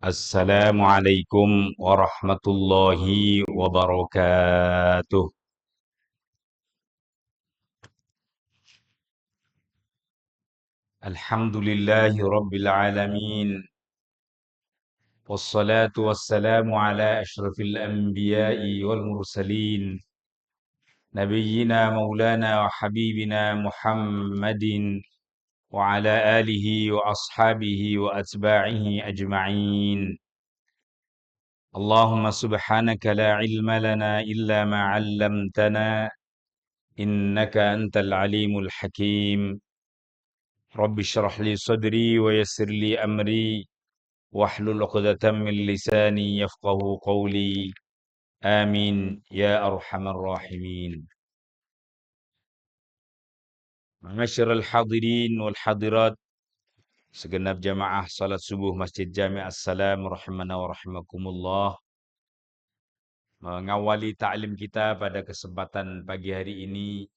Assalamualaikum warahmatullahi wabarakatuh. Alhamdulillahi rabbil alamin. Wassalatu wassalamu ala ashrafil anbiya'i wal mursalin. Nabiyyina maulana wa habibina Muhammadin wa ala alihi wa ashabihi wa atba'ihi ajma'in. Allahumma subhanaka la ilma lana illa ma 'allamtana innaka antal alimul hakim. Rabbi shrah li sadri wa yassir li amri wahlul 'uqdatam min lisani yafqahu qawli. Amin ya arhamar rahimin. Ma'asyiral hadirin wal hadirat, segenap jamaah salat subuh Masjid Jami' As-Salam rahimana wa rahimakumullah. Mengawali ta'lim kita pada kesempatan pagi hari ini,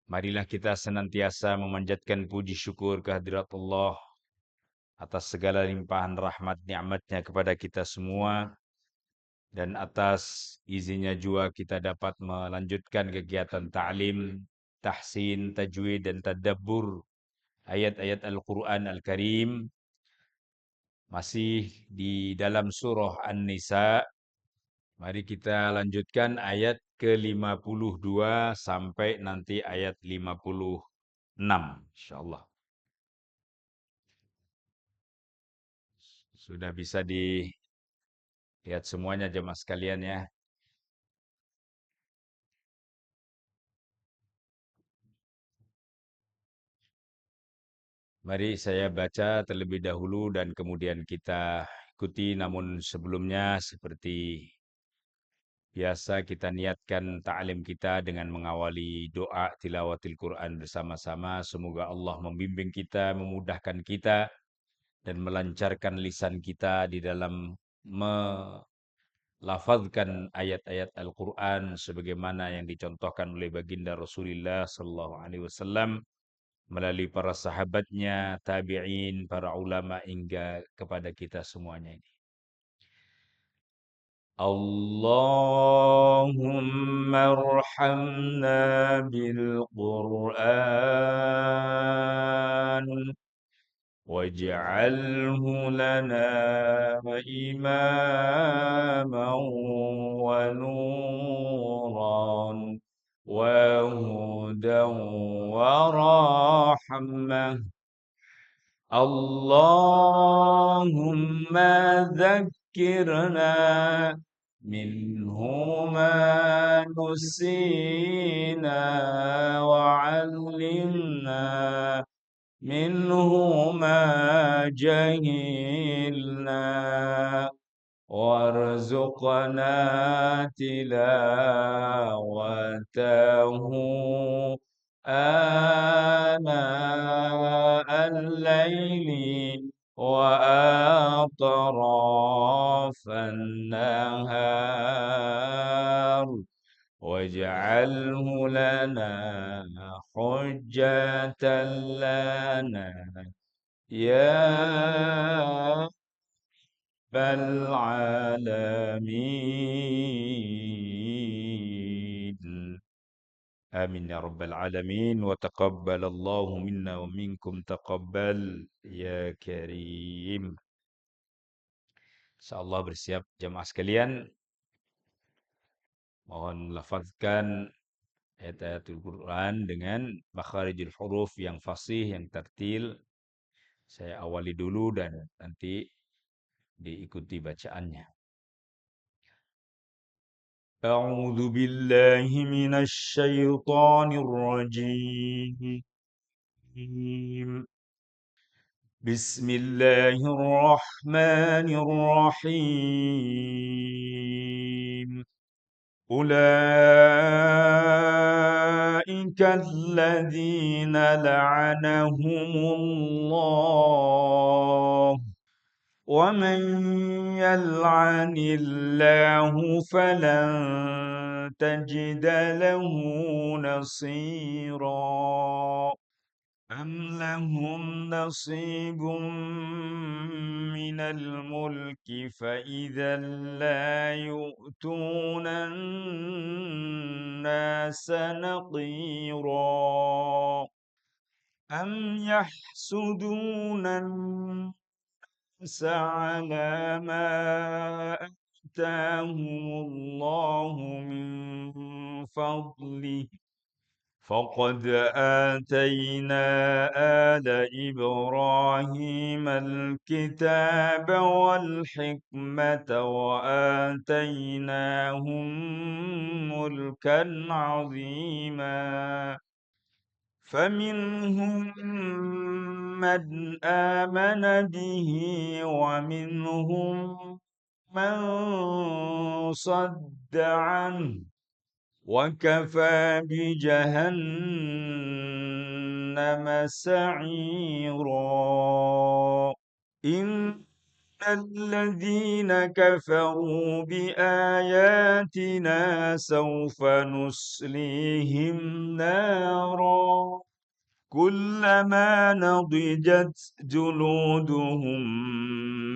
marilah kita senantiasa memanjatkan puji syukur kehadirat Allah atas segala limpahan rahmat nikmatnya kepada kita semua, dan atas izinnya juga kita dapat melanjutkan kegiatan ta'lim, tahsin, tajwid, dan tadabbur ayat-ayat Al-Quran Al-Karim masih di dalam surah An-Nisa. Mari kita lanjutkan ayat ke-52 sampai nanti ayat 56 insyaallah. Sudah bisa dilihat semuanya jemaah sekalian ya. Mari saya baca terlebih dahulu dan kemudian kita ikuti, namun sebelumnya seperti biasa kita niatkan ta'lim kita dengan mengawali doa tilawatil Quran bersama-sama. Semoga Allah membimbing kita, memudahkan kita, dan melancarkan lisan kita di dalam melafazkan ayat-ayat Al-Quran sebagaimana yang dicontohkan oleh baginda Rasulullah sallallahu alaihi wasallam melalui para sahabatnya, tabi'in, para ulama hingga kepada kita semuanya ini. Allahumma arhamna bil Qur'an waj'alhu lana imaman wa nuran wa hudan wa rahmah. Allahumma dhakkirna minhu ma nusina wa 'allimna minhu ma jahilna warzuqna tilawatahu ana al-laili wa atrafan nahar waj'alhu lana hujjatan lana ya rabbal alamin. Amin ya rabbal alamin. Wa taqabbalallahu minna wa minkum taqabbal ya karim. Insyaallah bersiap jamaah sekalian. Mohon melafazkan ayat-ayatul Quran dengan makharijul huruf yang fasih, yang tertil. Saya awali dulu dan nanti diikuti bacaannya. A'udzu billahi minasy syaithanir rajim. Bismillahirrahmanirrahim. أولئك الذين لعنهم الله ومن يلعن الله فلن تجد له نصيرا أم لهم نصيب من الملك فإذا لا يؤتون الناس نقيرا أم يحسدون الناس على ما آتاهم الله من فضله فقد آتينا آل إبراهيم الكتاب والحكمة وآتيناهم ملكا عظيما فمنهم من آمن به ومنهم من صد عنه وكفى بجهنم سعيرا إن الذين كفروا بآياتنا سوف نصليهم نارا كلما نضجت جلودهم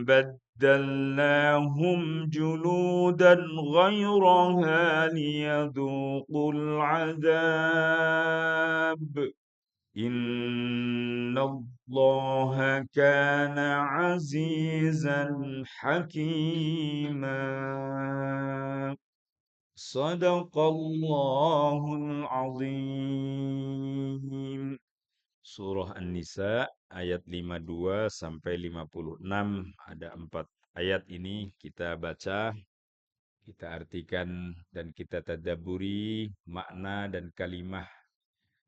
بدلناهم جلودا غيرها ليذوقوا العذاب إن الله كان عزيزا حكيما صدق الله العظيم. Surah An-Nisa ayat 52 sampai 56. Ada 4 ayat ini kita baca, kita artikan dan kita tadabburi makna dan kalimah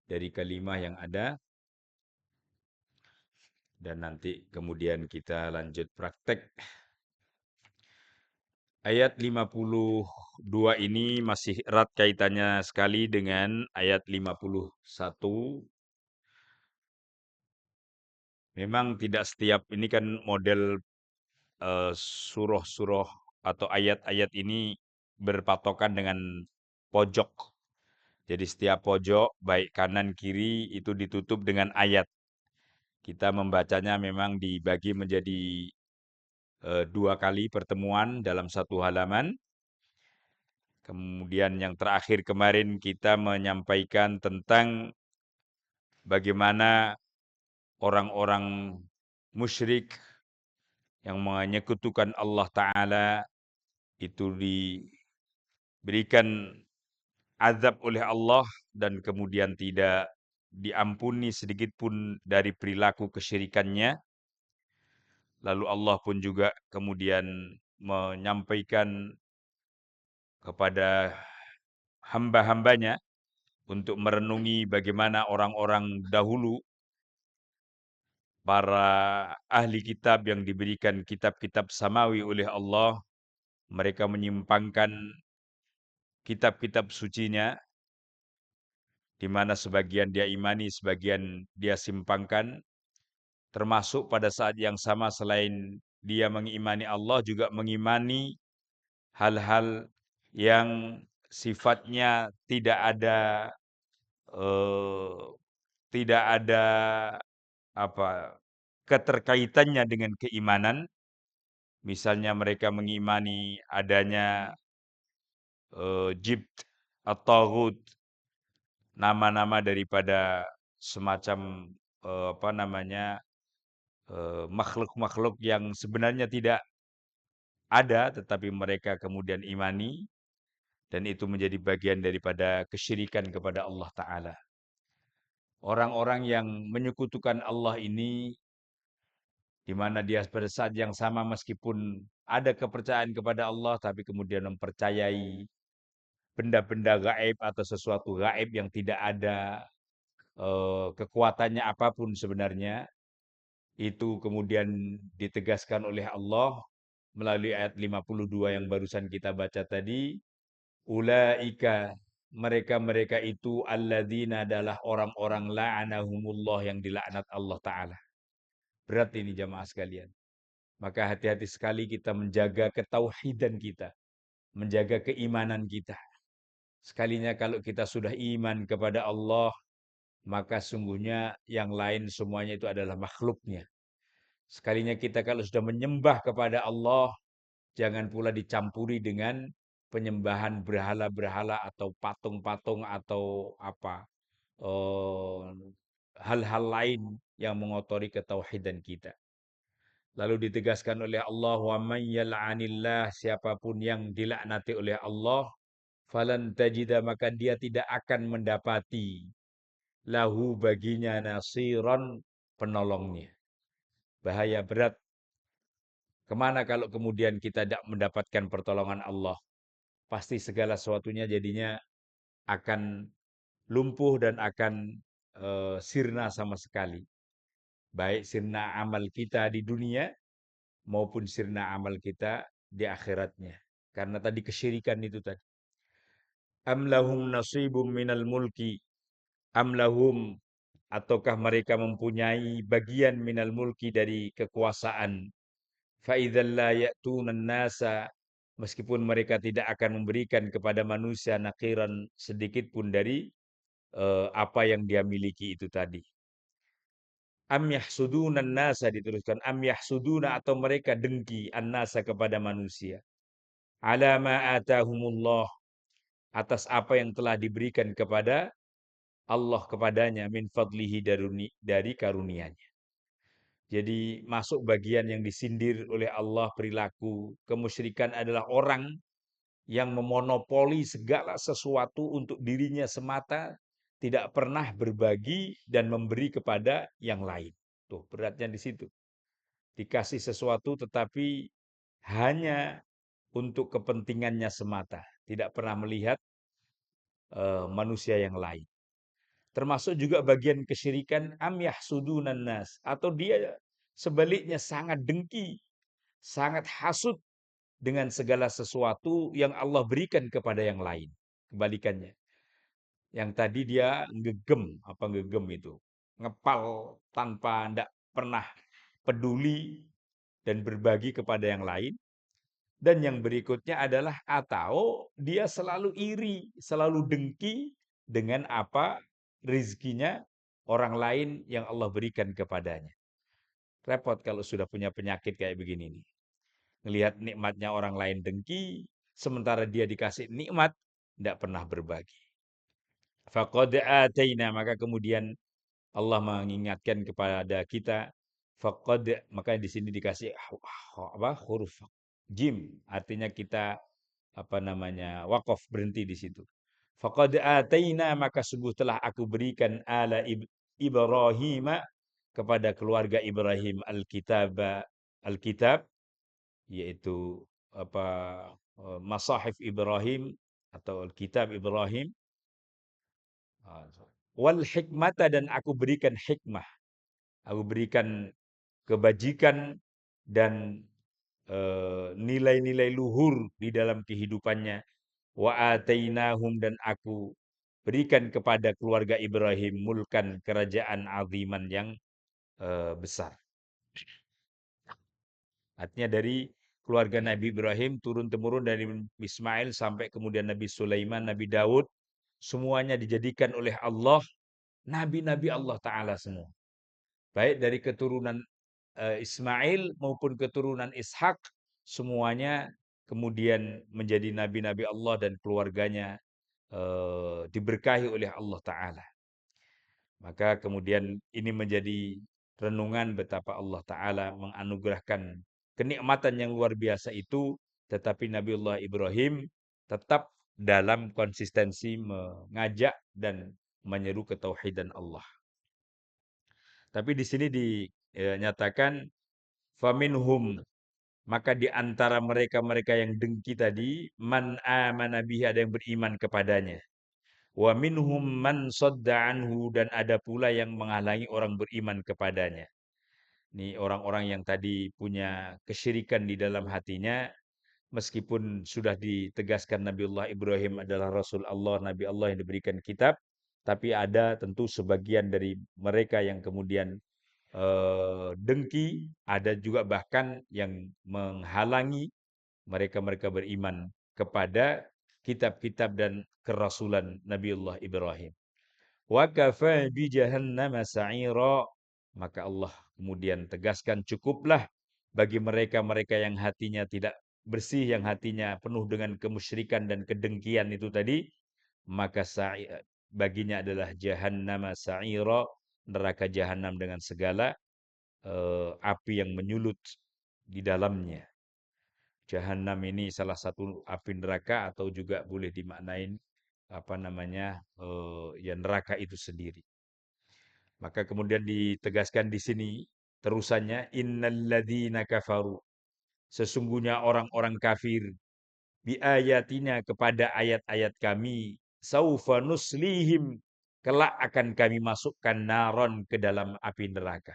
dari kalimah yang ada dan nanti kemudian kita lanjut praktek. Ayat 52 ini masih erat kaitannya sekali dengan ayat 51. Memang tidak setiap ini kan model surah-surah atau ayat-ayat ini berpatokan dengan pojok. Jadi setiap pojok, baik kanan kiri, itu ditutup dengan ayat. Kita membacanya memang dibagi menjadi 2 kali pertemuan dalam satu halaman. Kemudian yang terakhir kemarin kita menyampaikan tentang bagaimana orang-orang musyrik yang menyekutukan Allah Ta'ala itu diberikan azab oleh Allah dan kemudian tidak diampuni sedikit pun dari perilaku kesyirikannya. Lalu Allah pun juga kemudian menyampaikan kepada hamba-hambanya untuk merenungi bagaimana orang-orang dahulu, para ahli kitab yang diberikan kitab-kitab samawi oleh Allah, mereka menyimpangkan kitab-kitab sucinya, di mana sebagian dia imani, sebagian dia simpangkan, termasuk pada saat yang sama selain dia mengimani Allah, juga mengimani hal-hal yang sifatnya eh, tidak ada apa keterkaitannya dengan keimanan. Misalnya mereka mengimani adanya jibt atau nama-nama daripada semacam apa namanya makhluk-makhluk yang sebenarnya tidak ada, tetapi mereka kemudian imani, dan itu menjadi bagian daripada kesyirikan kepada Allah Ta'ala. Orang-orang yang menyekutukan Allah ini, di mana dia pada saat yang sama meskipun ada kepercayaan kepada Allah, tapi kemudian mempercayai benda-benda gaib atau sesuatu gaib yang tidak ada kekuatannya apapun sebenarnya, itu kemudian ditegaskan oleh Allah melalui ayat 52 yang barusan kita baca tadi. Ulaika, mereka-mereka itu alladzina adalah orang-orang la'anahumullah yang dilaknat Allah Ta'ala. Berat ini jamaah sekalian. Maka hati-hati sekali kita menjaga ketauhidan kita, menjaga keimanan kita. Sekalinya kalau kita sudah iman kepada Allah, maka sungguhnya yang lain semuanya itu adalah makhluknya. Sekalinya kita kalau sudah menyembah kepada Allah, jangan pula dicampuri dengan penyembahan berhala-berhala atau patung-patung atau apa eh, hal-hal lain yang mengotori ketauhidan kita. Lalu ditegaskan oleh Allah, wa may yal'anillah, siapapun yang dilaknati oleh Allah, falan tajida, maka dia tidak akan mendapati lahu baginya nasiran, penolongnya. Bahaya berat. Kemana kalau kemudian kita tidak mendapatkan pertolongan Allah? Pasti segala sesuatunya jadinya akan lumpuh dan akan sirna sama sekali. Baik sirna amal kita di dunia maupun sirna amal kita di akhiratnya. Karena tadi kesyirikan itu tadi. Am lahum nasibum minal mulki, am lahum, ataukah mereka mempunyai bagian minal mulki dari kekuasaan. Fa idzal la ya'tunan nasa, meskipun mereka tidak akan memberikan kepada manusia nakiran sedikit pun dari apa yang dia miliki itu tadi. Am yahsudunan nasa, diteruskan, am yahsuduna, atau mereka dengki an-nasa, kepada manusia, ala ma atahumullah, atas apa yang telah diberikan kepada Allah kepadanya, min fadlihi, dari karunia-Nya. Jadi masuk bagian yang disindir oleh Allah perilaku kemusyrikan adalah orang yang memonopoli segala sesuatu untuk dirinya semata, tidak pernah berbagi dan memberi kepada yang lain. Tuh, beratnya di situ. Dikasih sesuatu tetapi hanya untuk kepentingannya semata, tidak pernah melihat manusia yang lain. Termasuk juga bagian kesyirikan, am yahsudunan nas, atau dia sebaliknya sangat dengki, sangat hasud dengan segala sesuatu yang Allah berikan kepada yang lain. Kebalikannya. Yang tadi dia ngegem, apa ngegem itu? Ngepal tanpa ndak pernah peduli dan berbagi kepada yang lain. Dan yang berikutnya adalah atau dia selalu iri, selalu dengki dengan apa rizkinya orang lain yang Allah berikan kepadanya. Repot kalau sudah punya penyakit kayak begini nih. Ngelihat nikmatnya orang lain dengki, sementara dia dikasih nikmat, tidak pernah berbagi. Faqad ataina, maka kemudian Allah mengingatkan kepada kita, faqad, maka di sini dikasih apa huruf jim, artinya kita apa namanya wakaf, berhenti di situ. Faqad ataina, maka sungguh telah aku berikan ala Ibrahim, kepada keluarga Ibrahim, alkitab, yaitu apa masahif Ibrahim atau alkitab Ibrahim, wal hikmata, dan aku berikan hikmah, aku berikan kebajikan dan nilai-nilai luhur di dalam kehidupannya. Wa atainahum, dan aku berikan kepada keluarga Ibrahim mulkan, kerajaan aziman yang besar. Artinya dari keluarga Nabi Ibrahim turun-temurun dari Ismail sampai kemudian Nabi Sulaiman, Nabi Daud, semuanya dijadikan oleh Allah nabi-nabi Allah Ta'ala semua. Baik dari keturunan Ismail maupun keturunan Ishak, semuanya kemudian menjadi nabi-nabi Allah dan keluarganya diberkahi oleh Allah Ta'ala. Maka kemudian ini menjadi renungan betapa Allah Ta'ala menganugerahkan kenikmatan yang luar biasa itu, tetapi Nabiullah Ibrahim tetap dalam konsistensi mengajak dan menyeru ketauhidan Allah. Tapi di sini dinyatakan faminhum, maka di antara mereka-mereka yang dengki tadi, man amana bihi, ada yang beriman kepadanya. Wa minhum man sadda anhu, dan ada pula yang menghalangi orang beriman kepadanya. Ini orang-orang yang tadi punya kesyirikan di dalam hatinya, meskipun sudah ditegaskan Nabiullah Ibrahim adalah Rasul Allah, Nabi Allah yang diberikan kitab, tapi ada tentu sebagian dari mereka yang kemudian dengki, ada juga bahkan yang menghalangi mereka-mereka beriman kepada kitab-kitab dan kerasulan Nabiullah Ibrahim. Wa kafa bi jahannama sa'ira. Maka Allah kemudian tegaskan, cukuplah bagi mereka-mereka yang hatinya tidak bersih, yang hatinya penuh dengan kemusyrikan dan kedengkian itu tadi, maka baginya adalah jahannama sa'ira, neraka jahanam dengan segala api yang menyulut di dalamnya. Jahanam ini salah satu api neraka atau juga boleh dimaknain apa namanya ya neraka itu sendiri. Maka kemudian ditegaskan di sini terusannya innalladzina kafaru, sesungguhnya orang-orang kafir biayatina, kepada ayat-ayat kami, saufa nuslihim, kelak akan kami masukkan naron, ke dalam api neraka.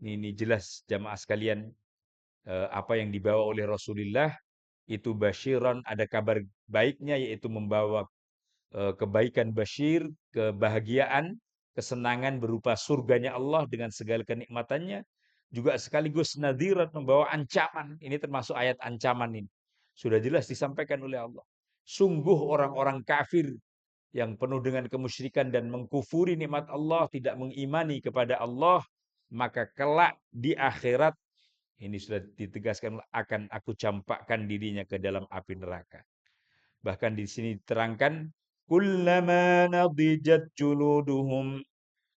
Ini jelas jamaah sekalian, apa yang dibawa oleh Rasulullah itu basyiran, ada kabar baiknya, yaitu membawa kebaikan, basyir, kebahagiaan, kesenangan berupa surganya Allah dengan segala kenikmatannya, juga sekaligus nadhiran, membawa ancaman. Ini termasuk ayat ancaman ini. Sudah jelas disampaikan oleh Allah. Sungguh orang-orang kafir yang penuh dengan kemusyrikan dan mengkufuri nikmat Allah, tidak mengimani kepada Allah, maka kelak di akhirat ini sudah ditegaskan, akan aku campakkan dirinya ke dalam api neraka. Bahkan di sini diterangkan, kullama nadijat juluduhum,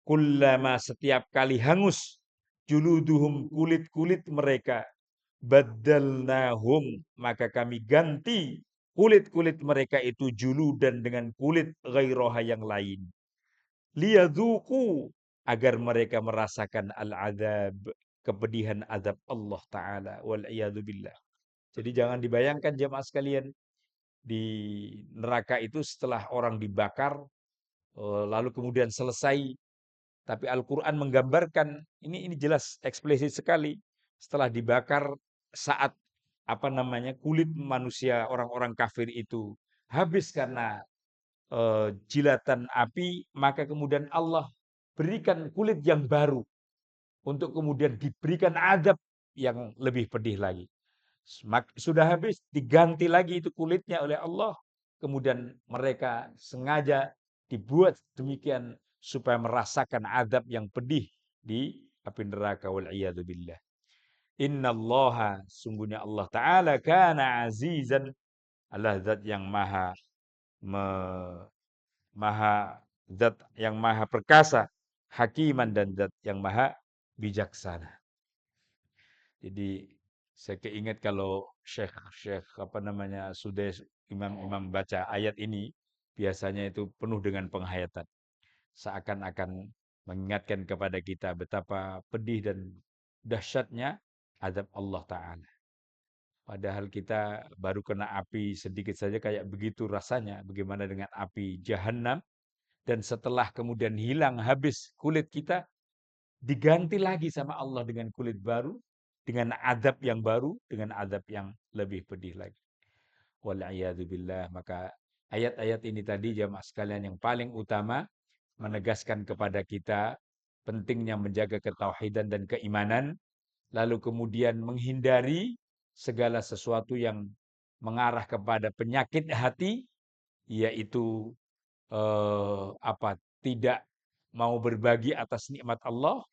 kullama, setiap kali hangus, juluduhum, kulit-kulit mereka, baddalnahum, maka kami ganti kulit-kulit mereka itu juludan, dengan kulit ghairaha, yang lain. Liyadzuku, agar mereka merasakan al-azab, kepedihan azab Allah Ta'ala. Wal billah. Jadi jangan dibayangkan jemaah sekalian, di neraka itu setelah orang dibakar, lalu kemudian selesai. Tapi Al-Quran menggambarkan, ini jelas eksplisit sekali. Setelah dibakar, saat apa namanya kulit manusia orang-orang kafir itu habis karena jilatan api, maka kemudian Allah berikan kulit yang baru, untuk kemudian diberikan azab yang lebih pedih lagi. Sudah habis, diganti lagi itu kulitnya oleh Allah. Kemudian mereka sengaja dibuat demikian supaya merasakan azab yang pedih di api neraka, wal billah. Innallaha, sungguhnya Allah Ta'ala, kana azizan, Allah zat yang maha maha zat yang maha perkasa, hakiman, dan zat yang maha bijaksana. Jadi saya keinget kalau Syekh apa namanya sudah imam-imam baca ayat ini, biasanya itu penuh dengan penghayatan. Seakan-akan mengingatkan kepada kita betapa pedih dan dahsyatnya azab Allah Ta'ala. Padahal kita baru kena api sedikit saja kayak begitu rasanya. Bagaimana dengan api jahanam, dan setelah kemudian hilang habis kulit kita, diganti lagi sama Allah dengan kulit baru, dengan adab yang baru, dengan adab yang lebih pedih lagi. Billah. Maka ayat-ayat ini tadi jamaah sekalian yang paling utama menegaskan kepada kita pentingnya menjaga ketauhidan dan keimanan, lalu kemudian menghindari segala sesuatu yang mengarah kepada penyakit hati, yaitu tidak mau berbagi atas nikmat Allah.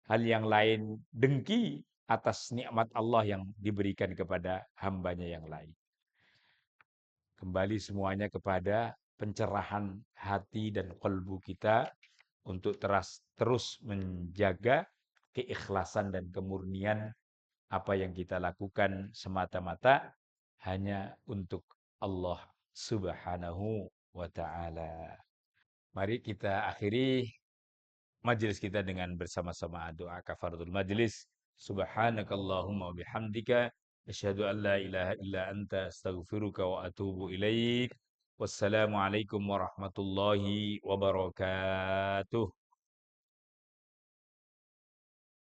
Hal yang lain, dengki atas nikmat Allah yang diberikan kepada hambanya yang lain. Kembali semuanya kepada pencerahan hati dan kalbu kita, untuk terus menjaga keikhlasan dan kemurnian apa yang kita lakukan semata-mata hanya untuk Allah Subhanahu wa Ta'ala. Mari kita akhiri majelis kita dengan bersama-sama doa kafaratul majelis. Subhanakallahumma bihamdika asyhadu an la ilaha illa anta astaghfiruka wa atubu ilaik. Wassalamualaikum warahmatullahi wabarakatuh.